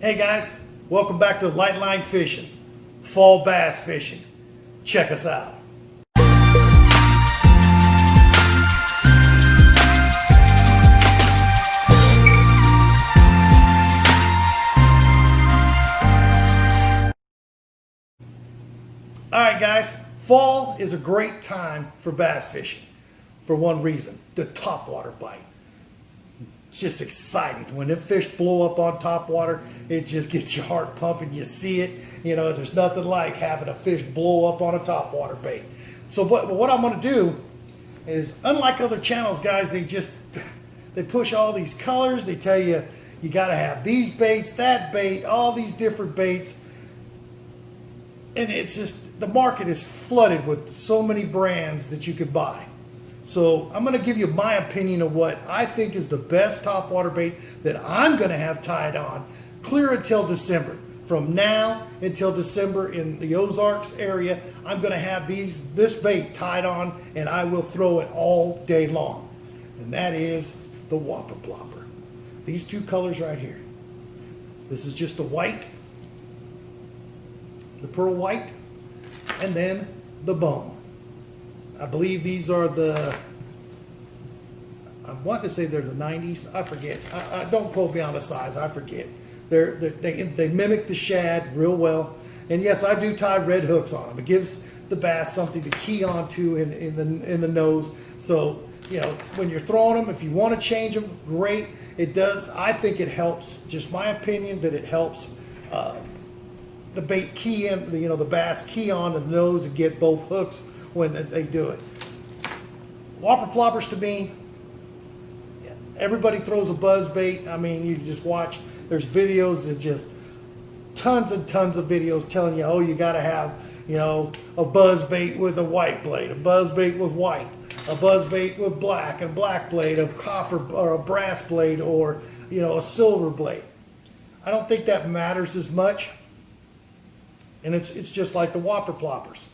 Hey guys, welcome back to Lightline Fishing, fall bass fishing. Check us out. All right guys, fall is a great time for bass fishing for one reason, the topwater bite. It's just exciting. When the fish blow up on top water, it just gets your heart pumping. You see it. You know, there's nothing like having a fish blow up on a topwater bait. So what I'm going to do is, unlike other channels, guys, they push all these colors. They tell you, you got to have these baits, that bait, all these different baits. And it's just, the market is flooded with so many brands that you could buy. So I'm going to give you my opinion of what I think is the best topwater bait that I'm going to have tied on clear until December. From now until December in the Ozarks area, I'm going to have this bait tied on, and I will throw it all day long. And that is the Whopper Plopper. These two colors right here. This is just the white, the pearl white, and then the bone. I believe these are I want to say they're the 90s. I forget. I don't quote me on the size. I forget. They mimic the shad real well. And yes, I do tie red hooks on them. It gives the bass something to key onto in the nose. So, you know, when you're throwing them, if you want to change them, great. It does. I think it helps. Just my opinion that it helps the bait key in, the bass key on the nose and get both hooks when they do it. Whopper Ploppers, to me, everybody throws a buzz bait. I mean, you just watch, there's videos that just tons and tons of videos telling you, oh, you got to have, a buzz bait with a white blade, a buzz bait with white, a buzz bait with black, and black blade, a copper or a brass blade, or, a silver blade. I don't think that matters as much. And it's just like the Whopper Ploppers.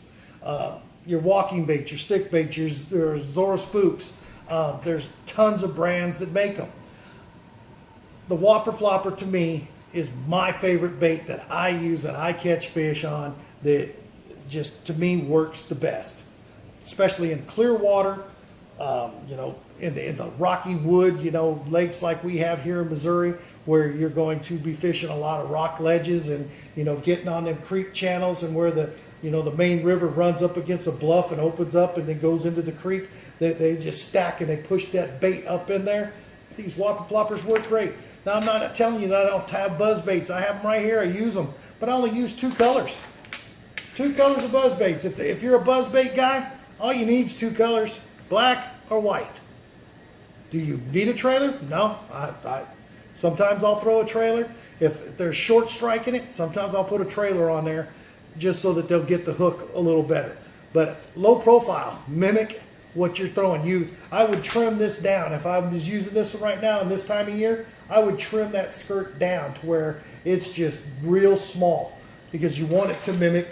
Your walking bait, your stick bait, your Zora Spooks. There's tons of brands that make them. The Whopper Plopper, to me, is my favorite bait that I use and I catch fish on, that just, to me, works the best. Especially in clear water, in the rocky wood, lakes like we have here in Missouri, where you're going to be fishing a lot of rock ledges and, getting on them creek channels, and where the main river runs up against a bluff and opens up and then goes into the creek. They just stack and they push that bait up in there. These Whopper Ploppers work great. Now, I'm not telling you that I don't have buzz baits. I have them right here. I use them. But I only use two colors. Two colors of buzz baits. If you're a buzz bait guy, all you need is two colors, black or white. Do you need a trailer? No. Sometimes I'll throw a trailer. If there's short strike in it, sometimes I'll put a trailer on there just so that they'll get the hook a little better. But low profile, mimic what you're throwing. I would trim this down. If I was using this right now in this time of year, I would trim that skirt down to where it's just real small, because you want it to mimic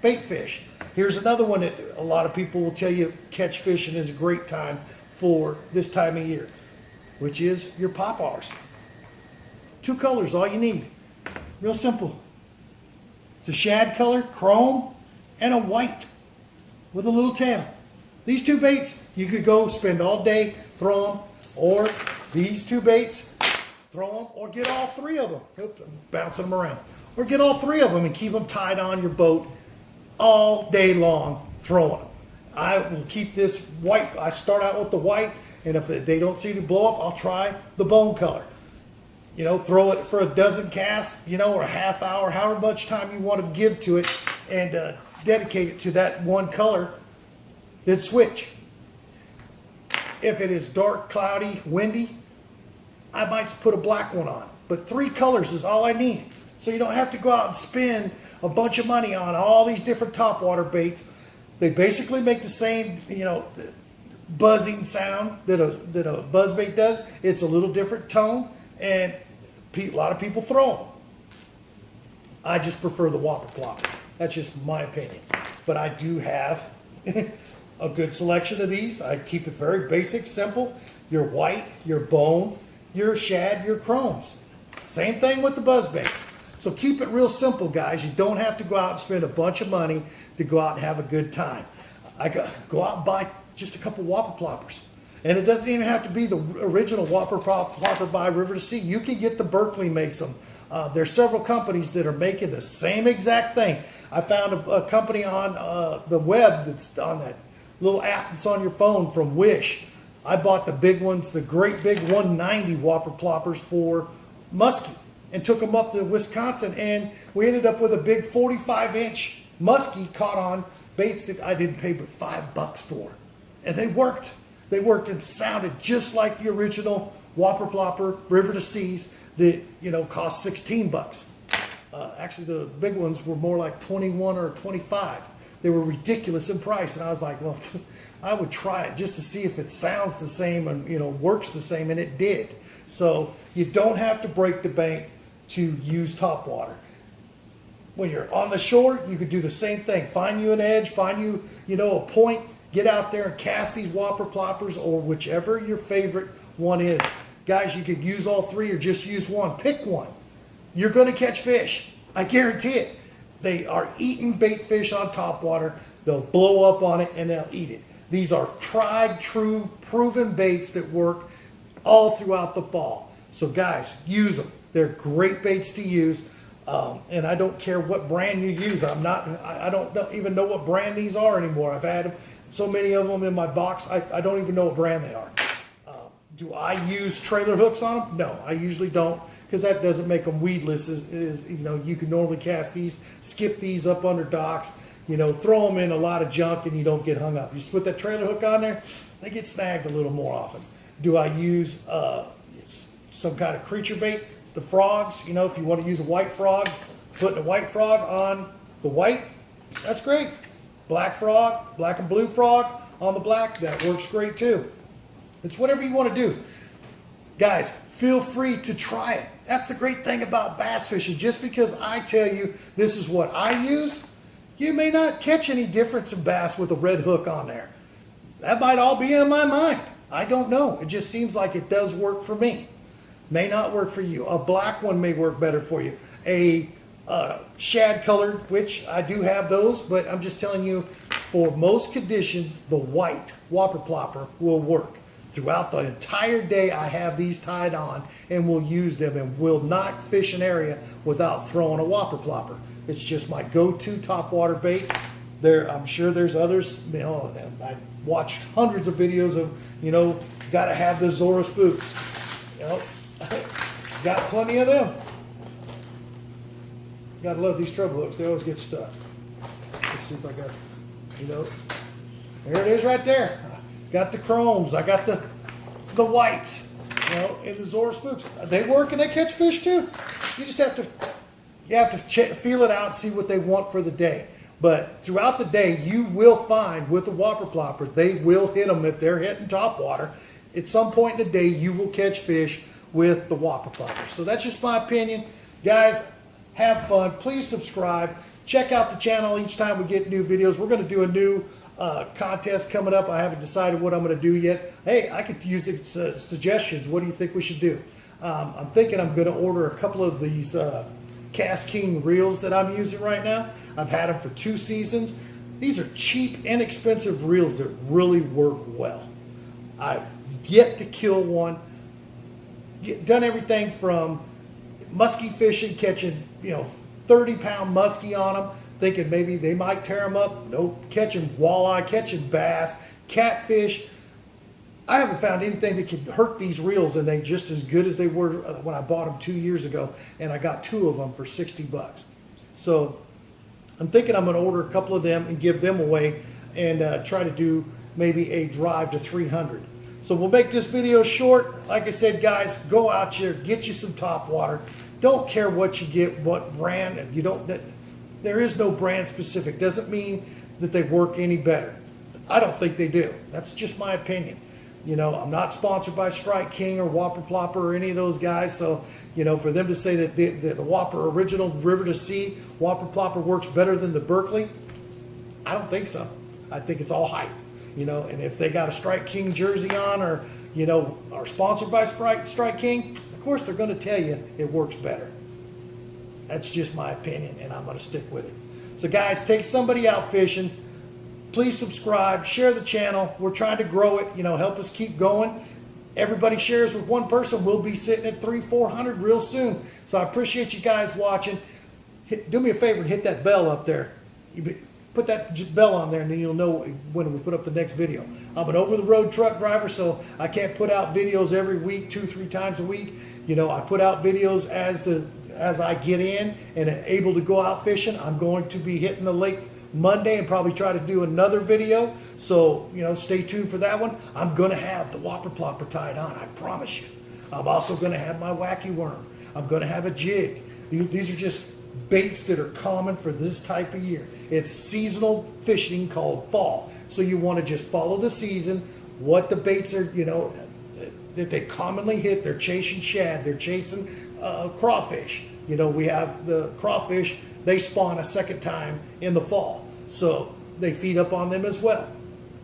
bait fish. Here's another one that a lot of people will tell you catch fishing is a great time for this time of year, which is your pop-Rs. Two colors, all you need. Real simple. It's a shad color, chrome, and a white with a little tail. These two baits, you could go spend all day, throw them, or these two baits, throw them, or get all three of them. Oops, I'm bouncing them around. Or get all three of them and keep them tied on your boat all day long, throwing them. I will keep this white. I start out with the white, and if they don't seem to blow up, I'll try the bone color. Throw it for a dozen casts, or a half hour, however much time you want to give to it, and dedicate it to that one color. Then switch. If it is dark, cloudy, windy, I might put a black one on. But three colors is all I need. So you don't have to go out and spend a bunch of money on all these different topwater baits. They basically make the same, buzzing sound that a buzz bait does. It's a little different tone, and a lot of people throw them. I just prefer the Whopper Plopper. That's just my opinion. But I do have a good selection of these. I keep it very basic, simple. Your white, your bone, your shad, your chromes. Same thing with the buzz baits. So keep it real simple, guys. You don't have to go out and spend a bunch of money to go out and have a good time. Go out and buy just a couple whopper ploppers. And it doesn't even have to be the original whopper plopper by River to Sea. You can get the Berkley makes them. There's several companies that are making the same exact thing. I found a company on the web that's on that little app that's on your phone from Wish. I bought the big ones, the great big 190 whopper ploppers for muskie, and took them up to Wisconsin, and we ended up with a big 45-inch muskie caught on baits that I didn't pay but $5 for. And they worked. They worked and sounded just like the original whopper plopper River to Seas that, you know, cost 16 bucks. Actually, the big ones were more like 21 or 25. They were ridiculous in price, and I was like, well, I would try it just to see if it sounds the same and, you know, works the same, and it did. So you don't have to break the bank to use top water. When you're on the shore, you could do the same thing. Find you an edge, find you, you know, a point, get out there and cast these whopper ploppers or whichever your favorite one is. Guys, you could use all three or just use one. Pick one. You're going to catch fish. I guarantee it. They are eating bait fish on top water. They'll blow up on it and they'll eat it. These are tried, true, proven baits that work all throughout the fall. So guys, use them. They're great baits to use. And I don't care what brand you use. I don't even know what brand these are anymore. I've had so many of them in my box. I don't even know what brand they are. Do I use trailer hooks on them? No, I usually don't, because that doesn't make them weedless. You know, you can normally cast these, skip these up under docks, you know, throw them in a lot of junk and you don't get hung up. You just put that trailer hook on there, they get snagged a little more often. Do I use some kind of creature bait? It's the frogs. You know, if you want to use a white frog, putting a white frog on the white, that's great. Black frog, black and blue frog on the black, that works great too. It's whatever you want to do. Guys, feel free to try it. That's the great thing about bass fishing. Just because I tell you this is what I use, you may not catch any difference in bass with a red hook on there. That might all be in my mind. I don't know. It just seems like it does work for me. May not work for you. A black one may work better for you. A shad colored, which I do have those, but I'm just telling you, for most conditions, the white whopper plopper will work. Throughout the entire day, I have these tied on and will use them and will not fish an area without throwing a whopper plopper. It's just my go-to top water bait. I'm sure there's others. You know, I watched hundreds of videos of, you know, got to have the Zora spooks. You know, got plenty of them. Gotta love these treble hooks. They always get stuck. Let's see if I got, you know, there it is right there. Got the chromes. I got the whites, you know, and the Zora spooks. They work and they catch fish too. You just have to feel it out, see what they want for the day. But throughout the day, you will find with the whopper ploppers, they will hit them if they're hitting top water. At some point in the day, you will catch fish with the whopper ploppers. So that's just my opinion, guys. Have fun. Please subscribe. Check out the channel each time we get new videos. We're going to do a new contest coming up. I haven't decided what I'm going to do yet. Hey, I could use suggestions. What do you think we should do? I'm thinking I'm going to order a couple of these Cast King reels that I'm using right now. I've had them for 2 seasons. These are cheap, inexpensive reels that really work well. I've yet to kill one. Done everything from muskie fishing, catching, you know, 30-pound muskie on them, thinking maybe they might tear them up. Nope. Catching walleye, catching bass, catfish. I haven't found anything that could hurt these reels, and they're just as good as they were when I bought them 2 years ago, and I got 2 of them for 60 bucks. So I'm thinking I'm going to order a couple of them and give them away and try to do maybe a drive to 300. So we'll make this video short. Like I said, guys, go out there, get you some top water. Don't care what you get, what brand. You don't. There is no brand specific. Doesn't mean that they work any better. I don't think they do. That's just my opinion. You know, I'm not sponsored by Strike King or Whopper Plopper or any of those guys. So, you know, for them to say that the Whopper original River to Sea Whopper Plopper works better than the Berkley, I don't think so. I think it's all hype. You know, and if they got a Strike King jersey on, or, you know, are sponsored by Strike King, of course they're going to tell you it works better. That's just my opinion, and I'm going to stick with it. So guys, take somebody out fishing. Please subscribe, share the channel. We're trying to grow it, help us keep going. Everybody shares with one person. We'll be sitting at 300-400 real soon. So I appreciate you guys watching. Do me a favor and hit that bell up there. Put that bell on there, and then you'll know when we put up the next video. I'm an over-the-road truck driver, so I can't put out videos every week, 2-3 times a week. I put out videos as I get in and able to go out fishing. I'm going to be hitting the lake Monday and probably try to do another video. So, stay tuned for that one. I'm going to have the whopper plopper tied on, I promise you. I'm also going to have my wacky worm. I'm going to have a jig. These are just baits that are common for this type of year. It's seasonal fishing called fall. So you want to just follow the season, what the baits are, that they commonly hit. They're chasing shad. They're chasing crawfish. We have the crawfish. They spawn a second time in the fall. So they feed up on them as well.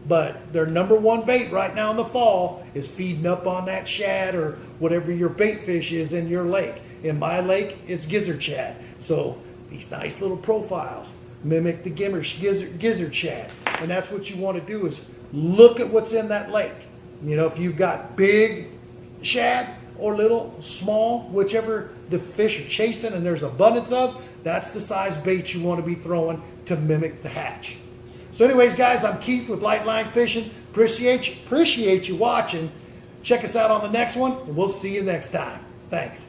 But their number one bait right now in the fall is feeding up on that shad or whatever your bait fish is in your lake. In my lake, it's gizzard shad. So these nice little profiles mimic the gizzard shad. And that's what you want to do is look at what's in that lake. If you've got big shad or little, small, whichever the fish are chasing and there's abundance of, that's the size bait you want to be throwing to mimic the hatch. So anyways, guys, I'm Keith with Lightline Fishing. Appreciate you watching. Check us out on the next one, and we'll see you next time. Thanks.